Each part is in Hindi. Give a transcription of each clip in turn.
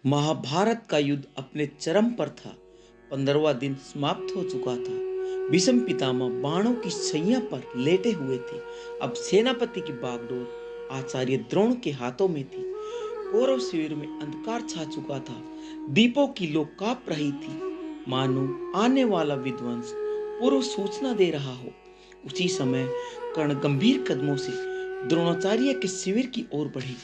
महाभारत का युद्ध अपने चरम पर था। 15वां दिन समाप्त हो चुका था। भीष्म पितामह बाणों की सैया पर लेटे हुए थे। अब सेनापति की बागडोर आचार्य द्रोण के हाथों में थी। कौरव शिविर में अंधकार छा चुका था। दीपों की लो कांप रही थी, मानो आने वाला विध्वंस पूर्व सूचना दे रहा हो। उसी समय कर्ण गंभीर कदमों से द्रोणाचार्य के शिविर की ओर बढ़ी।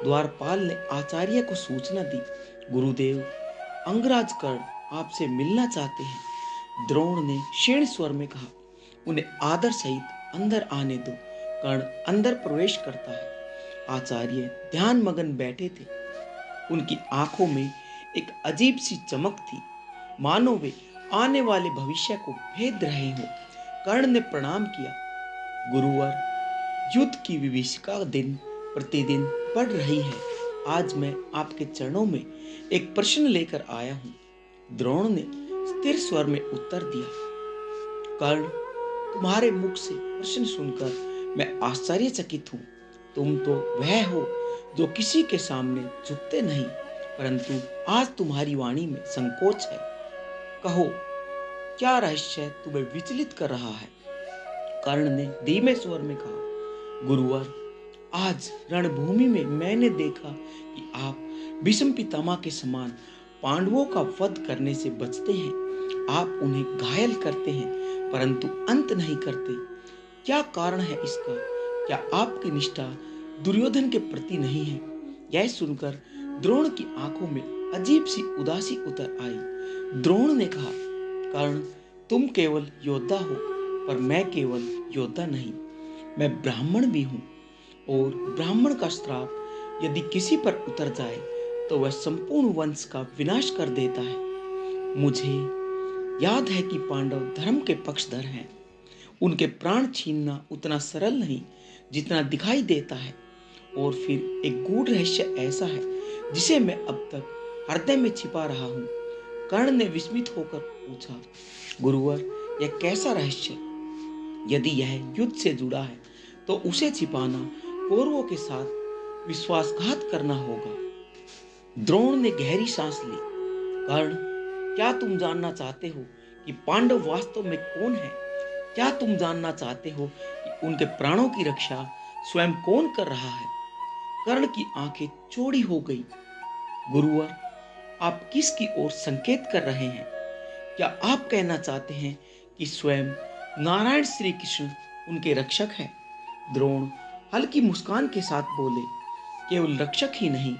द्वारपाल ने आचार्य को सूचना दी, गुरुदेव, अंगराज कर्ण आपसे मिलना चाहते हैं। द्रोण ने क्षीण स्वर में कहा, उन्हें आदर सहित अंदर आने दो। कर्ण अंदर प्रवेश करता है। आचार्य ध्यान मगन बैठे थे। उनकी आंखों में एक अजीब सी चमक थी, मानो वे आने वाले भविष्य को भेद रहे हो। कर्ण ने प्रणाम किया, गुरुवर, युद्ध की विभीषिका दिन प्रतिदिन बढ़ रही है। आज मैं आपके चरणों में एक प्रश्न लेकर आया हूं। द्रोण ने स्थिर स्वर में उत्तर दिया, कर्ण, तुम्हारे मुख से प्रश्न सुनकर मैं आश्चर्यचकित हूं। तुम तो वह हो जो किसी के सामने झुकते नहीं, परंतु आज तुम्हारी वाणी में संकोच है। कहो, क्या रहस्य तुम्हें विचलित कर रहा है? कर्ण ने धीमे स्वर में कहा, गुरुवर, आज रणभूमि में मैंने देखा कि आप भीष्म पितामह के समान पांडवों का वध करने से बचते हैं। आप उन्हें घायल करते हैं, परंतु अंत नहीं करते। क्या कारण है इसका? क्या आपकी निष्ठा दुर्योधन के प्रति नहीं है? यह सुनकर द्रोण की आंखों में अजीब सी उदासी उतर आई। द्रोण ने कहा, कर्ण, तुम केवल योद्धा हो, पर मैं केवल योद्धा नहीं, मैं ब्राह्मण भी हूं। और ब्राह्मण का श्राप यदि किसी पर उतर जाए तो वह संपूर्ण वंश का विनाश कर देता है। मुझे याद है कि पांडव धर्म के पक्षधर हैं। उनके प्राण छीनना उतना सरल नहीं जितना दिखाई देता है। और फिर एक गूढ़ रहस्य ऐसा है जिसे मैं अब तक हृदय में छिपा रहा हूं। कर्ण ने विस्मित होकर पूछा, गुरुवर, यह कैसा रहस्य? यदि यह युद्ध से जुड़ा है तो उसे छिपाना कौरवों के साथ विश्वासघात करना होगा। द्रोण ने गहरी सांस ली। कर्ण, क्या तुम जानना चाहते हो कि पांडव वास्तव में कौन है? क्या तुम जानना चाहते हो कि उनके प्राणों की रक्षा स्वयं कौन कर रहा है? कर्ण की आंखें चौड़ी हो गई। गुरुवर, आप किसकी ओर संकेत कर रहे हैं? क्या आप कहना चाहते हैं कि स्वयं नारायण श्री कृष्ण उनके रक्षक हैं? द्रोण हल्की मुस्कान के साथ बोले, केवल रक्षक ही नहीं,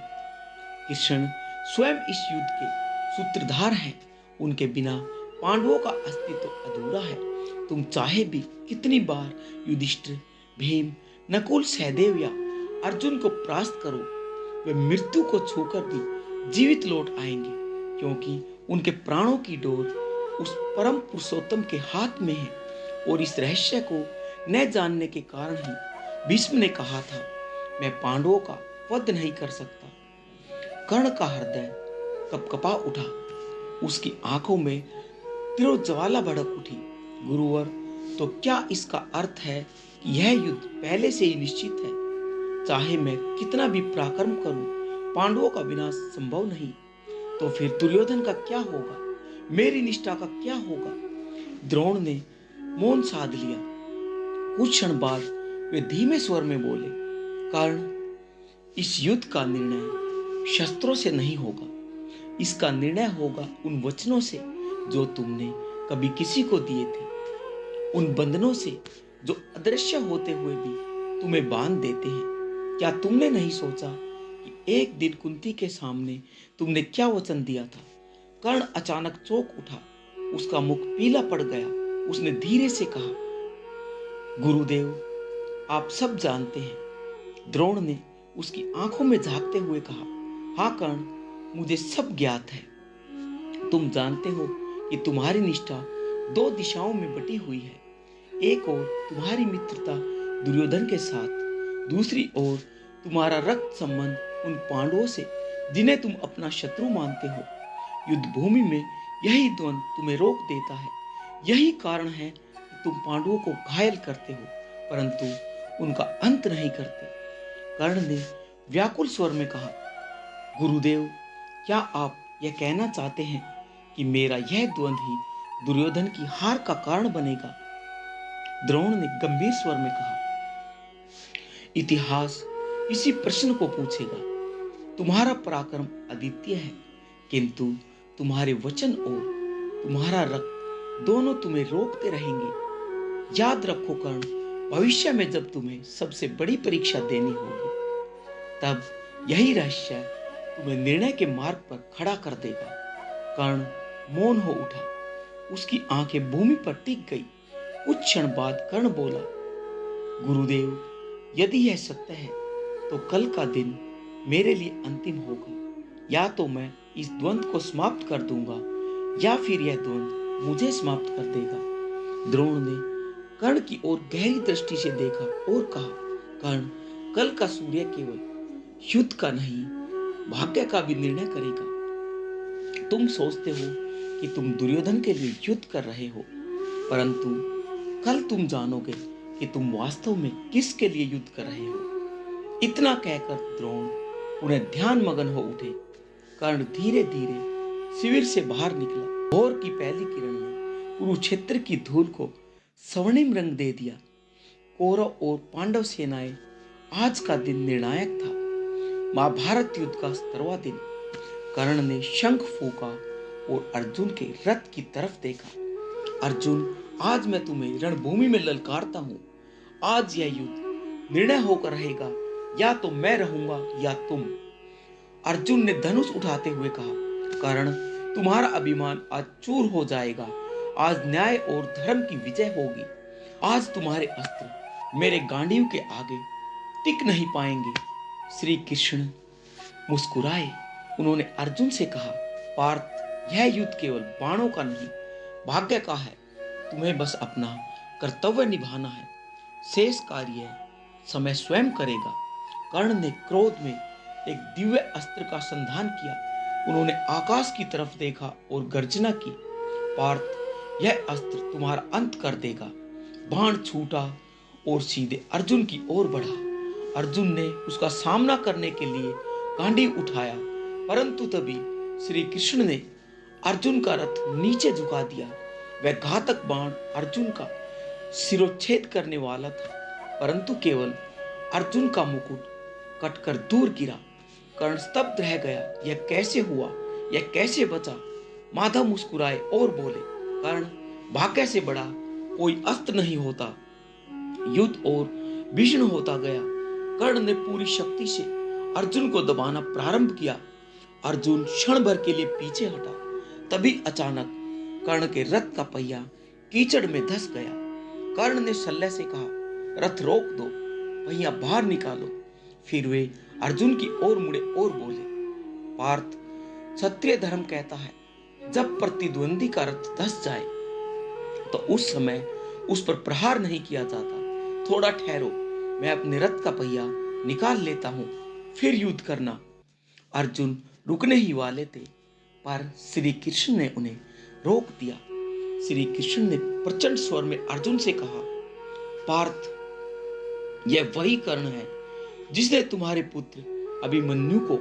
कृष्ण स्वयं इस युद्ध के सूत्रधार हैं। उनके बिना पांडवों का अस्तित्व अधूरा है। तुम चाहे भी कितनी बार युधिष्ठिर, भीम, नकुल, सहदेव या अर्जुन को परास्त करो, वे मृत्यु को छूकर भी जीवित लौट आएंगे, क्योंकि उनके प्राणों की डोर उस परम पुरुषोत्तम के हाथ में है। और इस रहस्य को न जानने के कारण ही भीष्म ने कहा था, मैं पांडवों का वध नहीं कर सकता। कर्ण का हृदय कपकपा उठा। उसकी आंखों में तिरोज्ज्वला भड़क उठी। गुरुवर, तो क्या इसका अर्थ है कि यह युद्ध पहले से ही निश्चित है? चाहे मैं कितना भी पराक्रम करूं, पांडवों का विनाश संभव नहीं। तो फिर दुर्योधन का क्या होगा? मेरी निष्ठा का क्या होगा? द्रोण ने मौन साध लिया। कुछ क्षण बाद वे धीमे स्वर में बोले, कर्ण, इस युद्ध का निर्णय शस्त्रों से नहीं होगा। इसका निर्णय होगा उन वचनों से जो तुमने कभी किसी को दिए थे, उन बंधनों से जो अदृश्य होते हुए भी तुम्हें बांध देते हैं। क्या तुमने नहीं सोचा कि एक दिन कुंती के सामने तुमने क्या वचन दिया था? कर्ण अचानक चौंक उठा। उसका मुख पीला पड़ गया। उसने धीरे से कहा, गुरुदेव, आप सब जानते हैं। द्रोण ने उसकी आंखों में झांकते हुए कहा, हाँ कर्ण, मुझे सब ज्ञात है। तुम जानते हो कि तुम्हारी निष्ठा दो दिशाओं में बटी हुई है। एक ओर तुम्हारी मित्रता दुर्योधन के साथ, दूसरी ओर तुम्हारा रक्त संबंध उन पांडवों से जिन्हें तुम अपना शत्रु मानते हो। युद्ध भूमि में यही द्वंद तुम्हें रोक देता है। यही कारण है कि तुम पांडवों को घायल करते हो, परंतु उनका अंत नहीं करते। कर्ण ने व्याकुल स्वर में कहा, गुरुदेव, क्या आप यह कहना चाहते हैं कि मेरा यह द्वंद्व ही दुर्योधन की हार का कारण बनेगा? द्रोण ने गंभीर स्वर में कहा, इतिहास इसी प्रश्न को पूछेगा। तुम्हारा पराक्रम अद्वितीय है, किंतु तुम्हारे वचन और तुम्हारा रक्त दोनों तुम्हें रोकते रहेंगे। याद रखो कर्ण, भविष्य में जब तुम्हें सबसे बड़ी परीक्षा देनी होगी, तब यही रहस्य तुम्हें निर्णय के मार्ग पर खड़ा कर देगा। कर्ण मौन हो उठा, उसकी आंखें भूमि पर टिक गई। कुछ क्षण बाद कर्ण बोला, गुरुदेव, यदि यह सत्य है तो कल का दिन मेरे लिए अंतिम होगा। या तो मैं इस द्वंद्व को समाप्त कर दूंगा, या फिर यह द्वंद्व मुझे समाप्त कर देगा। द्रोण ने कर्ण की ओर गहरी दृष्टि से देखा और कहा, कर्ण, कल का सूर्य केवल युद्ध का नहीं, भाग्य का भी निर्णय करेगा। तुम सोचते हो कि तुम दुर्योधन के लिए युद्ध कर रहे हो, परंतु कल तुम जानोगे कि तुम वास्तव में किसके लिए युद्ध कर रहे हो। इतना कहकर द्रोण उन्हें ध्यान मगन हो उठे। कर्ण धीरे धीरे शिविर से बाहर निकला। भोर की पहली किरण ने कुरुक्षेत्र की धूल को स्वर्णिम रंग दे दिया। कौरव और पांडव सेनाएं, आज का दिन निर्णायक था, महाभारत युद्ध का 17वां दिन। कर्ण ने शंख फूंका और अर्जुन के रथ की तरफ देखा। अर्जुन, आज मैं तुम्हें रणभूमि में ललकारता हूं। आज यह युद्ध निर्णय होकर रहेगा, या तो मैं रहूंगा या तुम। अर्जुन ने धनुष उठाते हुए कहा, कर्ण, तुम्हारा अभिमान आज चूर हो जाएगा। आज न्याय और धर्म की विजय होगी। आज तुम्हारे अस्त्र मेरे गांडीव के आगे टिक नहीं पाएंगे। श्री कृष्ण मुस्कुराए। उन्होंने अर्जुन से कहा, पार्थ, यह युद्ध केवल बाणों का नहीं, भाग्य का है। तुम्हें बस अपना कर्तव्य निभाना है। शेष कार्य समय स्वयं करेगा। कर्ण ने क्रोध में एक दिव्य अस्त्र का संधान किया। उन्होंने आकाश की तरफ देखा और गर्जना की, पार्थ, यह अस्त्र तुम्हारा अंत कर देगा। बाण छूटा और सीधे अर्जुन की ओर बढ़ा। अर्जुन ने उसका सामना करने के लिए गांडीव उठाया, परंतु तभी श्री कृष्ण ने अर्जुन का रथ नीचे झुका दिया। वह घातक बाण अर्जुन का शिरोच्छेद करने वाला था, परंतु केवल अर्जुन का मुकुट कटकर दूर गिरा। कर्ण स्तब्ध रह गया। यह कैसे हुआ? यह कैसे बचा? माधव मुस्कुराए और बोले, कर्ण, भाग्य से बड़ा कोई अस्त्र नहीं होता। युद्ध और भीषण होता गया। कर्ण ने पूरी शक्ति से अर्जुन को दबाना प्रारंभ किया। अर्जुन क्षण भर के लिए पीछे हटा। तभी अचानक कर्ण के रथ का पहिया कीचड़ में धंस गया। कर्ण ने शल्य से कहा, रथ रोक दो, पहिया बाहर निकालो। फिर वे अर्जुन की ओर मुड़े और बोले, पार्थ, क्षत्रिय धर्म कहता है, जब प्रतिद्वंदी का रथ धंस जाए तो उस समय उस पर प्रहार नहीं किया जाता। थोड़ा ठहरो, मैं अपने रथ का पहिया निकाल लेता हूं, फिर युद्ध करना। अर्जुन रुकने ही वाले थे, पर श्री कृष्ण ने उन्हें रोक दिया। श्री कृष्ण ने प्रचंड स्वर में अर्जुन से कहा, पार्थ, यह वही कर्ण है जिसने तुम्हारे पुत्र अभिमन्यु को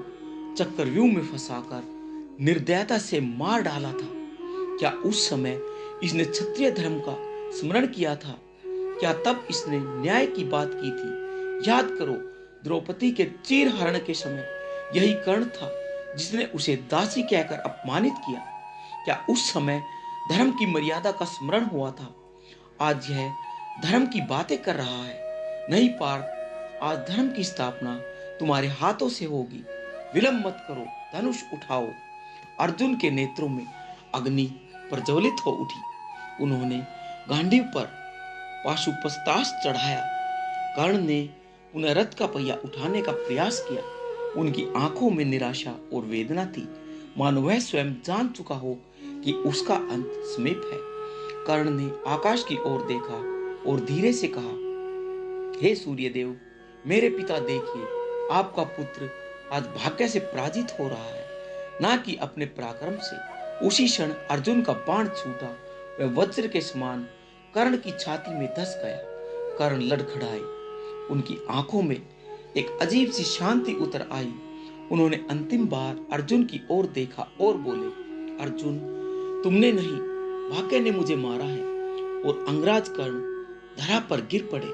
चक्रव्यूह में फंसाकर निर्दयता से मार डाला था। क्या उस समय इसने क्षत्रिय धर्म का स्मरण किया था? क्या तब इसने न्याय की बात की थी? याद करो, द्रौपदी के चीर हरण के समय यही कर्ण था जिसने उसे दासी कहकर अपमानित किया। क्या उस समय धर्म की मर्यादा का स्मरण हुआ था? आज यह धर्म की बातें कर रहा है। नहीं पार्थ, आज धर्म की स्थापना तुम्हारे हाथों से होगी। विलंब मत करो, धनुष उठाओ। अर्जुन के नेत्रों में अग्नि प्रज्वलित हो उठी। उन्होंने गांडीव पर पाशुपस्त्रास्त्र चढ़ाया। कर्ण ने पुनः रथ का पहिया उठाने का प्रयास किया। उनकी आंखों में निराशा और वेदना थी, मानो वह स्वयं जान चुका हो कि उसका अंत समीप है। कर्ण ने आकाश की ओर देखा और धीरे से कहा, हे सूर्यदेव, मेरे पिता, देखिए, आपका पुत्र आज भाग्य से पराजित हो रहा है, ना कि अपने पराक्रम से। उसी क्षण अर्जुन का बाण छूटा। वह वज्र के समान कर्ण की छाती में धंस गया। कर्ण लड़खड़ाए। उनकी आंखों में एक अजीब सी शांति उतर आई उन्होंने अंतिम बार अर्जुन की ओर देखा और बोले, अर्जुन, तुमने नहीं, भाग्य ने मुझे मारा है। और अंगराज कर्ण धरा पर गिर पड़े।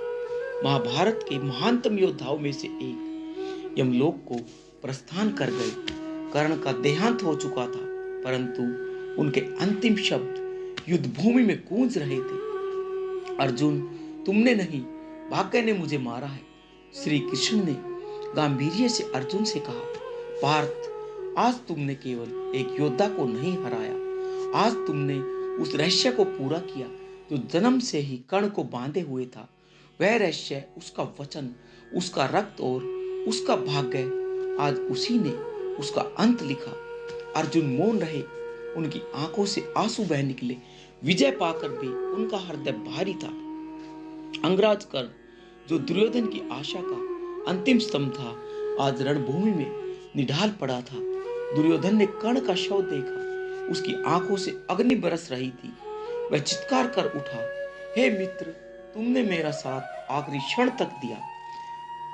महाभारत के महानतम योद्धाओं में से एक यमलोक को प्रस्थान कर गए। कर्ण का देहांत हो चुका था, परंतु उनके अंतिम शब्द युद्ध भूमि में गूंज रहे थे, अर्जुन, तुमने नहीं, भाग्य ने मुझे मारा है। श्री कृष्ण ने गांभीर्य से अर्जुन से कहा, पार्थ, आज तुमने केवल एक योद्धा को नहीं हराया, आज तुमने उस रहस्य को पूरा किया जो जन्म से ही कर्ण को बांधे हुए था। वह रहस्य, उसका वचन, उसका रक्त और उसका भाग्य, आज उसी ने उसका अंत लिखा। अर्जुन मौन रहे, उनकी आंखों से आंसू बह निकले। विजय पाकर भी उनका हृदय भारी था। अंगराज कर्ण, जो दुर्योधन की आशा का अंतिम स्तंभ था, आज रणभूमि में निढाल पड़ा था। दुर्योधन ने कर्ण का शव देखा, उसकी आंखों से अग्नि बरस रही थी। वह चित्कार कर उठा, हे मित्र, तुमने मेरा साथ आखिरी क्षण तक दिया।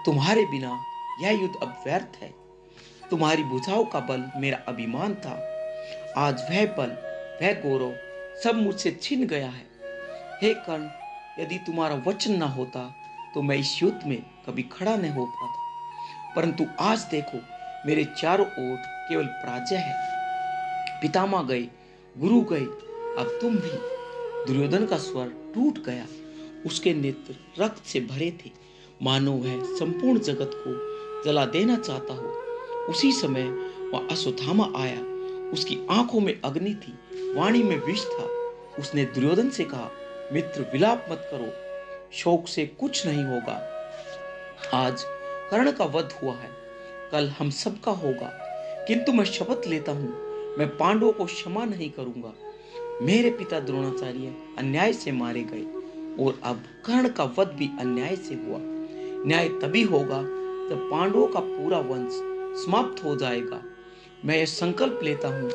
तुम्हारे बिना यह युद्ध अब व्यर्थ है। तुम्हारी भुजाओं का बल मेरा अभिमान था। आज वह बल, वह गौरव सब मुझसे छिन गया है। हे कर्ण, यदि तुम्हारा वचन न होता तो मैं इस युद्ध में कभी खड़ा नहीं हो पाता। परंतु आज देखो, मेरे चारों ओर केवल पराजय है। पितामह गए, गुरु गए, अब तुम भी। दुर्योधन का स्वर टूट गया। उसके नेत्र रक्त से भरे थे, मानो वह संपूर्ण जगत को जला देना चाहता हो। उसी समय वह अश्वत्थामा आया। उसकी आंखों में अग्नि थी, वाणी में विष था। उसने दुर्योधन से कहा, मित्र, विलाप मत करो, शोक से कुछ नहीं होगा। आज कर्ण का वध हुआ है, कल हम सबका होगा, किंतु मैं शपथ लेता हूं, मैं पांडवों को क्षमा नहीं करूंगा। मेरे पिता द्रोणाचार्य अन्याय से मारे गए और अब कर्ण का वध भी अन्याय से हुआ। न्याय तभी होगा जब पांडवों का पूरा वंश समाप्त हो जाएगा। मैं यह संकल्प लेता हूं,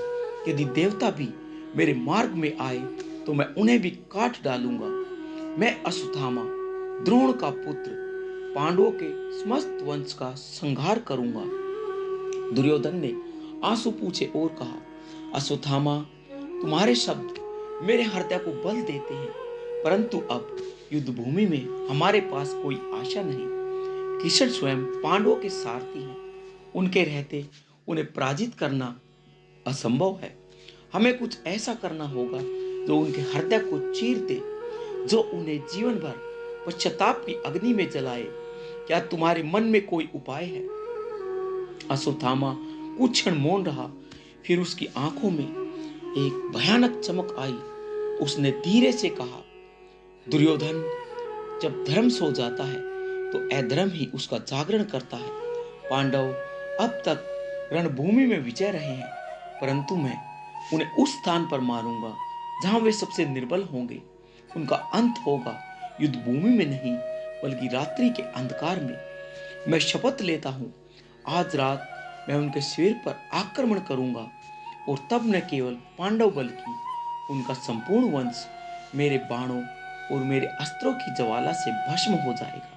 यदि देवता भी मेरे मार्ग में आए तो मैं उन्हें भी काट डालूंगा। मैं अश्वत्थामा, द्रोण का पुत्र, पांडवों के समस्त वंश का संहार करूंगा। दुर्योधन ने आंसू पूछे और कहा, अश्वत्थामा, तुम्हारे शब्द मेरे हृदय को बल देते हैं, परंतु अब युद्ध भूमि में हमारे पास कोई आशा नहीं। कृष्ण स्वयं पांडवों के सारथी हैं, उनके रहते उन्हें पराजित करना असंभव है। हमें कुछ ऐसा करना होगा जो उनके हृदय को चीर दे, जो उन्हें जीवन भर पश्चाताप की अग्नि में जलाए। क्या तुम्हारे मन में कोई उपाय है? अश्वत्थामा कुछ क्षण मौन रहा, फिर उसकी आंखों में एक भयानक चमक आई। उसने धीरे से कहा, दुर्योधन, जब धर्म सो जाता है तो अधर्म ही उसका जागरण करता है। पांडव अब तक रणभूमि में विजय रहे हैं, परंतु मैं उन्हें उस स्थान पर मारूंगा जहां वे सबसे निर्बल होंगे। उनका अंत होगा युद्ध भूमि में नहीं, बल्कि रात्रि के अंधकार में। मैं शपथ लेता हूं, आज रात मैं उनके शिविर पर आक्रमण करूंगा और तब न केवल पांडव बल्कि उनका संपूर्ण वंश मेरे बाणों और मेरे अस्त्रों की ज्वाला से भस्म हो जाएगा।